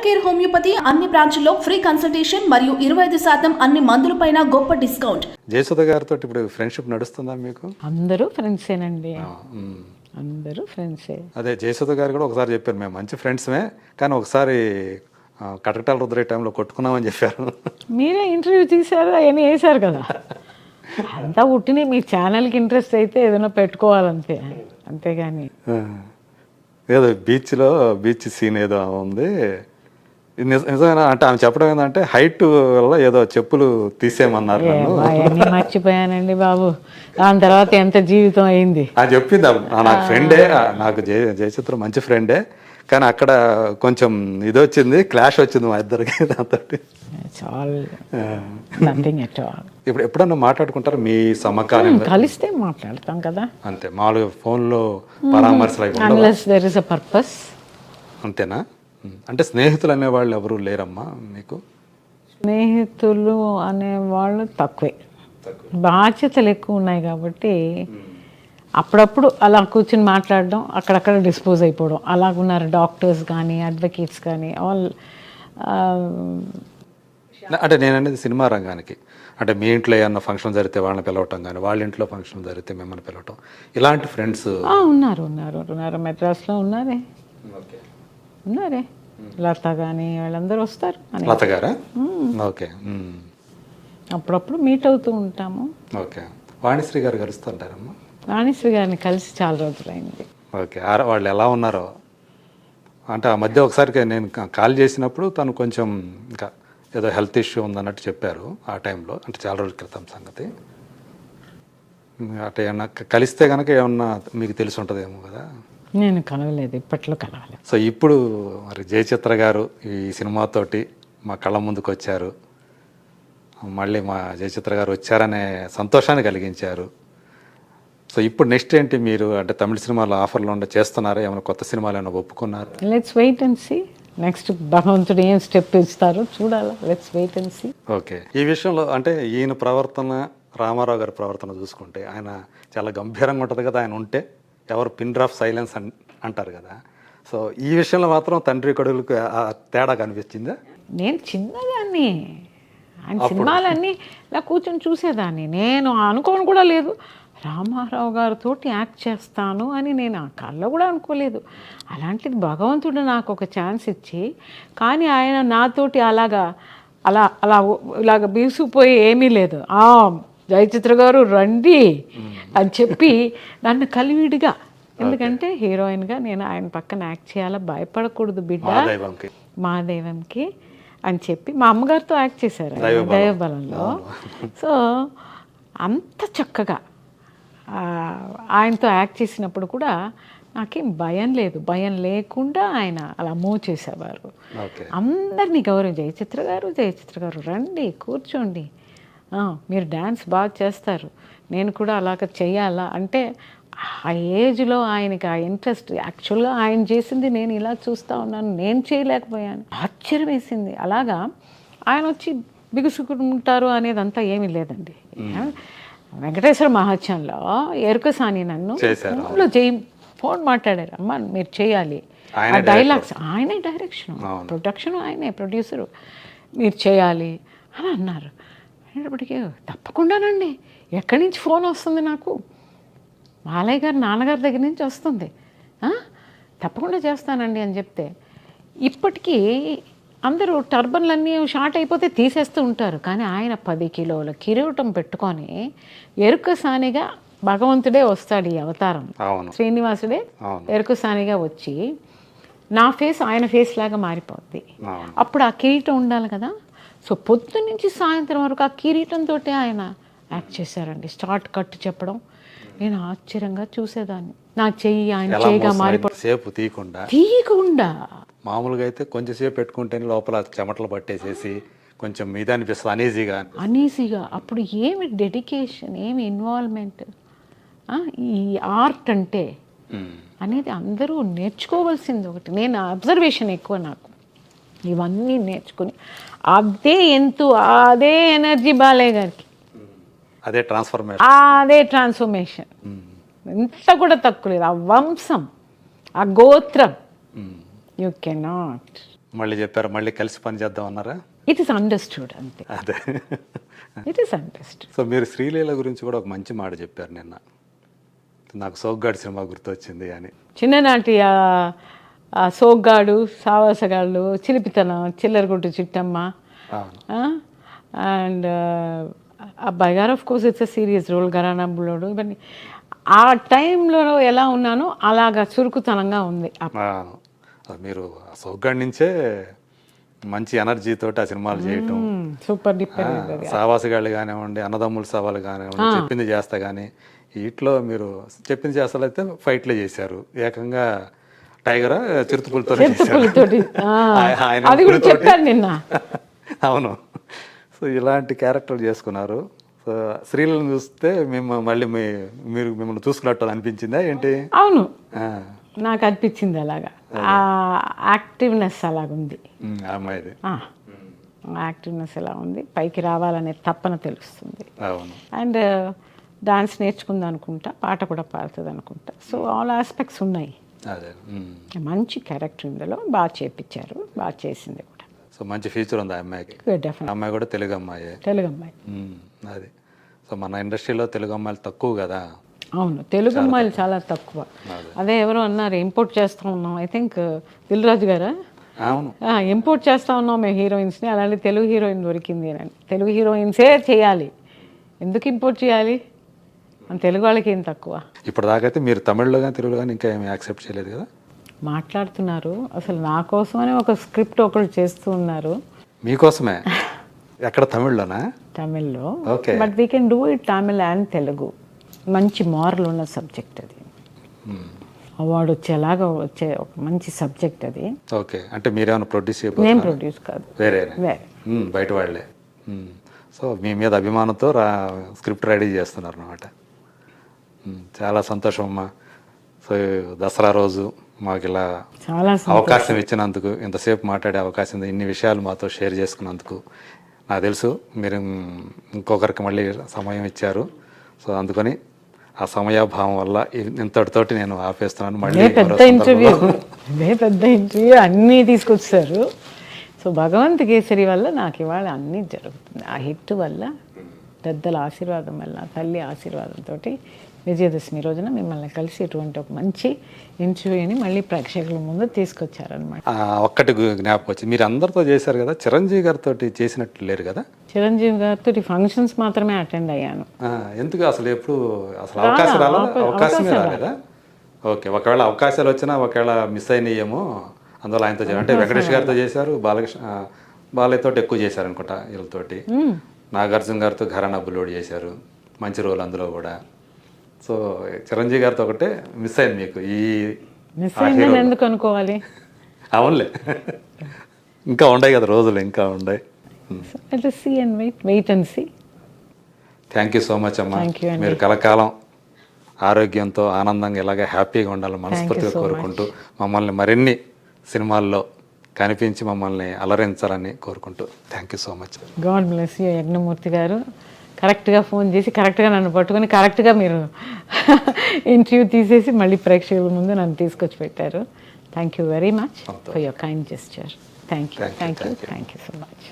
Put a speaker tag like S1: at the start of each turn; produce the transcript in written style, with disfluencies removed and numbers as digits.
S1: Care homeopathy అన్ని బ్రాంచ్ల్లో free consultation మరియు 25% అన్ని మందులపైన గొప్ప డిస్కౌంట్.
S2: జయసుధ గారితో ఇప్పుడు ఫ్రెండ్షిప్ నడుస్తుందా మీకు?
S3: అందరూ ఫ్రెండ్సేనండి, అందరూ ఫ్రెండ్సే.
S2: అదే జయసుధ గారు కూడా ఒకసారి చెప్పారు, మేము మంచి ఫ్రెండ్స్మే కానీ ఒకసారి కటకటాల రుద్రే టైంలో కొట్టుకున్నామని చెప్పారు.
S3: మీరే ఇంటర్వ్యూ తీశారు, అవన్నీ వేశారు కదా. అంతా ఉట్టిని మీ ఛానల్కి ఇంట్రెస్ట్ అయితే ఏదైనా పెట్టుకోవాలంతే, అంతేగాని
S2: ఏదో బీచ్ సీన్ ఏదో ఉంది. నిజమేనా అంటే ఆమె చెప్పడం ఏంటంటే హైట్ వల్ల ఏదో చెప్పులు తీసేయమన్నారు.
S3: అవన్నీ మర్చిపోయానండి బాబు. దాని తర్వాత ఎంత జీవితం అయింది
S2: అది చెప్పింది. నాకు ఫ్రెండే, నాకు జయచిత్ర మంచి ఫ్రెండే, కానీ అక్కడ కొంచెం ఇది వచ్చింది, క్లాష్ వచ్చింది మా ఇద్దరికి. దాంతో ఇప్పుడు ఎప్పుడన్నా మాట్లాడుకుంటారు మీ సమకాలీన?
S3: కలిస్తే మాట్లాడతాం కదా,
S2: అంతే. మామూలుగా ఫోన్లో పరామర్శలు
S3: పర్పస్
S2: అంతేనా? అంటే స్నేహితులు అనేవాళ్ళు ఎవరు లేరమ్మా మీకు?
S3: స్నేహితులు అనేవాళ్ళు తక్కువే, బాధ్యతలు ఎక్కువ ఉన్నాయి కాబట్టి అప్పుడప్పుడు అలా కూర్చుని మాట్లాడడం, అక్కడక్కడ డిస్పోజ్ అయిపోవడం అలాగున్నారు. డాక్టర్స్ కానీ అడ్వకేట్స్ కానీ ఆల్.
S2: అంటే నేను అనేది సినిమా రంగానికి, అంటే మీ ఇంట్లో ఏమన్నా ఫంక్షన్ జరిగితే వాళ్ళని పిలవటం కానీ, వాళ్ళ ఇంట్లో ఫంక్షన్ జరిగితే మిమ్మల్ని పిలవటం, ఇలాంటి ఫ్రెండ్స్
S3: ఉన్నారు మెడ్రాస్లో ఉన్నారే. లత కానీ వాళ్ళందరూ వస్తారు.
S2: లత గారా? ఓకే.
S3: అప్పుడప్పుడు మీట్ అవుతూ ఉంటాము.
S2: ఓకే. వాణిశ్రీ గారు కలుస్తుంటారమ్మా?
S3: వాణిశ్రీ గారిని కలిసి చాలా రోజులైంది.
S2: ఓకే. వాళ్ళు ఎలా ఉన్నారో అంటే ఆ మధ్య ఒకసారి నేను కాల్ చేసినప్పుడు తను కొంచెం ఇంకా ఏదో హెల్త్ ఇష్యూ ఉందన్నట్టు చెప్పారు ఆ టైంలో, అంటే చాలా రోజుల క్రితం సంగతి. అంటే ఏమన్నా కలిస్తే కనుక ఏమన్నా మీకు తెలిసి ఉంటుందేమో కదా.
S3: నేను కలవలేదు, ఇప్పట్లో కలవాలి.
S2: సో ఇప్పుడు మరి జయచిత్ర గారు ఈ సినిమాతోటి మా కళ్ళ ముందుకు వచ్చారు, మళ్ళీ మా జయచిత్ర గారు వచ్చారనే సంతోషాన్ని కలిగించారు. సో ఇప్పుడు నెక్స్ట్ ఏంటి మీరు? అంటే తమిళ సినిమాలో ఆఫర్లు ఉండే చేస్తున్నారా? ఏమైనా కొత్త సినిమాలు ఏమైనా ఒప్పుకున్నారు?
S3: Let's wait and see. Next భగవంతుడు ఏం స్టెప్ ఇస్తారో చూడాలా. Let's wait and see.
S2: Okay. ఈ విషయంలో అంటే ఈయన ప్రవర్తన, రామారావు గారి ప్రవర్తన చూసుకుంటే ఆయన చాలా గంభీరంగా ఉంటుంది కదా. ఆయన ఉంటే ఎవరు పిన్ డ్రాప్ సైలెన్స్ అంటారు కదా. సో ఈ విషయంలో మాత్రం తండ్రి కొడుకులకు తేడా కనిపించిందా?
S3: నేను చిన్నదాన్ని, ఆయన సినిమాలన్నీ ఇలా కూర్చొని చూసేదాన్ని. నేను అనుకోని కూడా లేదు రామారావు గారితో యాక్ట్ చేస్తాను అని. నేను ఆ కళ్ళ కూడా అనుకోలేదు. అలాంటిది భగవంతుడు నాకు ఒక ఛాన్స్ ఇచ్చి, కానీ ఆయన నాతోటి ఇలాగ బీసుకుపోయి ఏమీ లేదు. జయచిత్ర గారు రండి అని చెప్పి నన్ను కలివిడిగా, ఎందుకంటే హీరోయిన్గా నేను ఆయన పక్కన యాక్ట్ చేయాలా, భయపడకూడదు బిడ్డ మహాదేవంకి అని చెప్పి మా అమ్మగారితో యాక్ట్ చేశారు దైవబలంలో. సో అంత చక్కగా ఆయనతో యాక్ట్ చేసినప్పుడు కూడా నాకేం భయం లేదు. భయం లేకుండా ఆయన అలా మూవ్ చేసేవారు. అందరినీ గౌరవం, జయచిత్ర గారు రండి కూర్చోండి, మీరు డ్యాన్స్ బాగా చేస్తారు, నేను కూడా అలాగ చెయ్యాలా అంటే ఆ ఏజ్లో ఆయనకి ఆ ఇంట్రెస్ట్. యాక్చువల్గా ఆయన చేసింది నేను ఇలా చూస్తూ ఉన్నాను, నేను చేయలేకపోయాను. ఆశ్చర్యం వేసింది. అలాగా ఆయన వచ్చి బిగుసుకుంటారు అనేది అంతా ఏమీ లేదండి. వెంకటేశ్వర మహాత్యంలో ఎరుకసాని నన్ను ఫోన్లో ఫోన్ మాట్లాడారు, అమ్మ మీరు చేయాలి ఆ డైలాగ్స్, ఆయనే డైరెక్షన్, ప్రొడక్షన్ ఆయనే, ప్రొడ్యూసరు, మీరు చేయాలి అని అన్నారు. అనేటప్పటికీ తప్పకుండానండి, ఎక్కడి నుంచి ఫోన్ వస్తుంది నాకు, మాలయ్య గారు నాన్నగారి దగ్గర నుంచి వస్తుంది, తప్పకుండా చేస్తానండి అని చెప్తే, ఇప్పటికీ అందరూ టర్బన్లన్నీ షార్ట్ అయిపోతే తీసేస్తూ ఉంటారు. కానీ ఆయన 10 కిలోల కిరీటం పెట్టుకొని ఎరుకసానిగా భగవంతుడే వస్తాడు ఈ అవతారం. శ్రీనివాసుడే ఎరుకసానిగా వచ్చి నా ఫేస్ ఆయన ఫేస్ లాగా మారిపోద్ది. అప్పుడు ఆ కిరీటం ఉండాలి కదా. సో పొద్దు నుంచి సాయంత్రం వరకు ఆ కిరీటంతో ఆయన యాక్ట్ చేశారండి. స్టార్ట్ కట్ చెప్పడం నేను ఆశ్చర్యంగా చూసేదాన్ని. నా చెయ్యి ఆయన చెయ్యిగా
S2: మారిపోసేపు తీయకుండా మామూలుగా అయితే కొంచెంసేపు పెట్టుకుంటే లోపల చెమటలు పట్టేసేసి కొంచెం మీద అనిపిస్తుంది, అనీజీగా. అప్పుడు ఏమి డెడికేషన్, ఏమి ఇన్వాల్వ్మెంట్. ఈ ఆర్ట్ అంటే అనేది అందరూ నేర్చుకోవాల్సింది ఒకటి. నేను అబ్జర్వేషన్ ఎక్కువ, నాకు ఇవన్నీ నేర్చుకుని అదే ఎనర్జీ బాలయ్య గారికి, అదే
S3: ట్రాన్స్ఫర్మేషన్ ఇంత కూడా తక్కువ లేదు. ఆ వంశం, ఆ గోత్రం, యూ కెనాట్.
S2: మళ్ళీ చెప్పారు మళ్ళీ కలిసి పని చేద్దాం అన్నారా?
S3: ఇట్ ఈస్ అండర్స్టూడ్ అంతే.
S2: అదే.
S3: It is understood.
S2: సో మీరు శ్రీలీల గురించి కూడా ఒక మంచి మాట చెప్పారు నిన్న. నాకు సోగ్గాడు సినిమా గుర్తొచ్చింది అని.
S3: చిన్ననాటి ఆ సోగ్గాడు, సావాసగాళ్ళు, చిలిపితనం, చిల్లరగుట్టు చిట్టమ్మ, అండ్ అబ్బాయి గారు of course it's a serious role, గరానంబులోడు, ఇవన్నీ ఆ టైంలో ఎలా ఉన్నానో అలాగా చురుకుతనంగా ఉంది.
S2: మీరు సోగ్గాడి నుంచే మంచి ఎనర్జీ తోటి ఆ సినిమాలు చేయటం,
S3: సూపర్
S2: సావాసగాళ్ళు కానివ్వండి, అన్నదమ్ముల సవాలు కానివ్వండి, చెప్పింది చేస్తా కానీ వీటిలో మీరు చెప్పింది చేస్తాలు అయితే ఫైట్లే చేశారు. ఏకంగా టైగర్ చిరుతపులితో
S3: అది కూడా చెప్పాను నిన్న.
S2: అవును. సో ఇలాంటి క్యారెక్టర్లు చేసుకున్నారు. సో శ్రీలను చూస్తే మేము మళ్ళీ మీరు మిమ్మల్ని చూసుకున్నట్టు అనిపించిందా ఏంటి?
S3: అవును, నాకు అనిపించింది అలాగా. ఆ యాక్టివ్నెస్ అలాగుంది
S2: అమ్మాయిది.
S3: యాక్టివ్నెస్ ఎలా ఉంది, పైకి రావాలనే తప్పన తెలుస్తుంది.
S2: అవును.
S3: అండ్ డాన్స్ నేర్చుకుంది అనుకుంటా, పాట కూడా పాడుతుంది అనుకుంటా. సో ఆల్ ఆస్పెక్ట్స్ ఉన్నాయి.
S2: అదే
S3: మంచి క్యారెక్టర్ ఇందులో బాగా చేపించారు, బాగా చేసింది కూడా.
S2: సో మంచి ఫ్యూచర్ ఉంది ఆ అమ్మాయికి. అమ్మాయి కూడా తెలుగు అమ్మాయి.
S3: తెలుగు అమ్మాయి.
S2: అది. సో మన ఇండస్ట్రీలో తెలుగు అమ్మాయిలు తక్కువ కదా.
S3: అవును, తెలుగు అమ్మాయిలు చాలా తక్కువ. అదే ఎవరో అన్నారు ఇంపోర్ట్ చేస్తూ ఉన్నాం, ఐ థింక్ దిల్ రాజు గారా,
S2: అవును,
S3: ఇంపోర్ట్ చేస్తూ ఉన్నాం మేము హీరోయిన్స్ని, అలాంటి తెలుగు హీరోయిన్ దొరికింది అని. తెలుగు హీరోయిన్సే చేయాలి, ఎందుకు ఇంపోర్ట్ చేయాలి? మన తెలుగు వాళ్ళకి ఏం తక్కువ.
S2: ఇప్పటిదాకైతే మీరు తమిళ్లో కానీ తెలుగులో కానీ ఇంకా ఏమి యాక్సెప్ట్ చేయలేదు కదా?
S3: మాట్లాడుతున్నారు. అసలు నా కోసమని ఒక స్క్రిప్ట్ ఒకరు చేస్తూ ఉన్నారు.
S2: మీకోసమే? ఎక్కడ, తమిళ్లోనా?
S3: తమిళ్లో.
S2: Okay.
S3: But we can do it Tamil and Telugu. మంచి మారల్ ఉన్న సబ్జెక్ట్ అది, అవార్డు వచ్చేలాగా వచ్చే ఒక మంచి సబ్జెక్ట్ అది.
S2: ఓకే. అంటే మీరేమైనా ప్రొడ్యూస్ చేయబోతున్నారు?
S3: నేను ప్రొడ్యూస్ కాదు,
S2: వేరే
S3: వేరే
S2: బయట వాళ్ళే. సో మీ మీద అభిమానంతో స్క్రిప్ట్ రెడీ చేస్తున్నారు అన్నమాట. చాలా సంతోషం అమ్మా. సో దసరా రోజు మాకు ఇలా
S3: చాలా
S2: అవకాశం ఇచ్చినందుకు, ఇంతసేపు మాట్లాడే అవకాశం, ఇన్ని విషయాలు మాతో షేర్ చేసుకున్నందుకు. నాకు తెలుసు మీరు ఇంకొకరికి మళ్ళీ సమయం ఇచ్చారు. సో అందుకని ఆ సమయాభావం వల్ల ఇంతటితోటి నేను ఆపేస్తున్నాను. మళ్ళీ
S3: పెద్ద ఇంటర్వ్యూ అన్నీ తీసుకొచ్చారు. సో భగవంత్ కేసరి వల్ల నాకు ఇవాళ అన్నీ జరుగుతుంది. ఆ హిట్ వల్ల, పెద్దల ఆశీర్వాదం వల్ల, తల్లి ఆశీర్వాదంతో విజయదశమి రోజున మిమ్మల్ని కలిసి ఇటువంటి ఒక మంచి ఇంటర్వ్యూని మళ్ళీ ప్రేక్షకుల ముందు తీసుకొచ్చారనమాట.
S2: ఒక్కటి జ్ఞాపకం వచ్చింది, మీరు అందరితో చేశారు కదా, చిరంజీవి గారితో చేసినట్లు లేరు కదా?
S3: చిరంజీవి గారితో ఫంక్షన్స్ మాత్రమే అటెండ్ అయ్యాను.
S2: ఎందుకు అసలు ఎప్పుడు అసలు అవకాశమే రాలేదా? ఓకే. ఒకవేళ అవకాశాలు వచ్చినా ఒకవేళ మిస్ అయినాయేమో, అందువల్ల ఆయనతో అంటే వెంకటేష్ గారితో చేశారు, బాలయ్యతో ఎక్కువ చేశారు అనుకుంటా వీళ్ళతోటి. నాగార్జున గారితో ఘరానా బుల్లోడు చేశారు, మంచి రోల్ అందులో కూడా. సో చిరంజీవి గారితో ఒకటే మిస్ అయింది మీకు.
S3: మిస్ అయింది ఎందుకు అనుకోవాలి?
S2: అవునులే, ఇంకా ఉన్నాయి కదా రోజులు, ఇంకా ఉన్నాయి. థ్యాంక్ యూ సో మచ్ అమ్మా. మీరు కలకాలం ఆరోగ్యంతో ఆనందంగా ఇలాగే హ్యాపీగా ఉండాలని మనస్ఫూర్తిగా కోరుకుంటూ, మమ్మల్ని మరిన్ని సినిమాల్లో కనిపించి మమ్మల్ని అలరించాలని కోరుకుంటూ thank you so much.
S3: God bless you Yagnamurthy గారు. కరెక్ట్గా ఫోన్ చేసి కరెక్ట్గా నన్ను పట్టుకొని కరెక్ట్గా మీరు ఇంటర్వ్యూ తీసేసి మళ్ళీ ప్రేక్షకుల ముందు నన్ను తీసుకొచ్చి పెట్టారు. Thank you very much for your kind gesture. Thank you so much.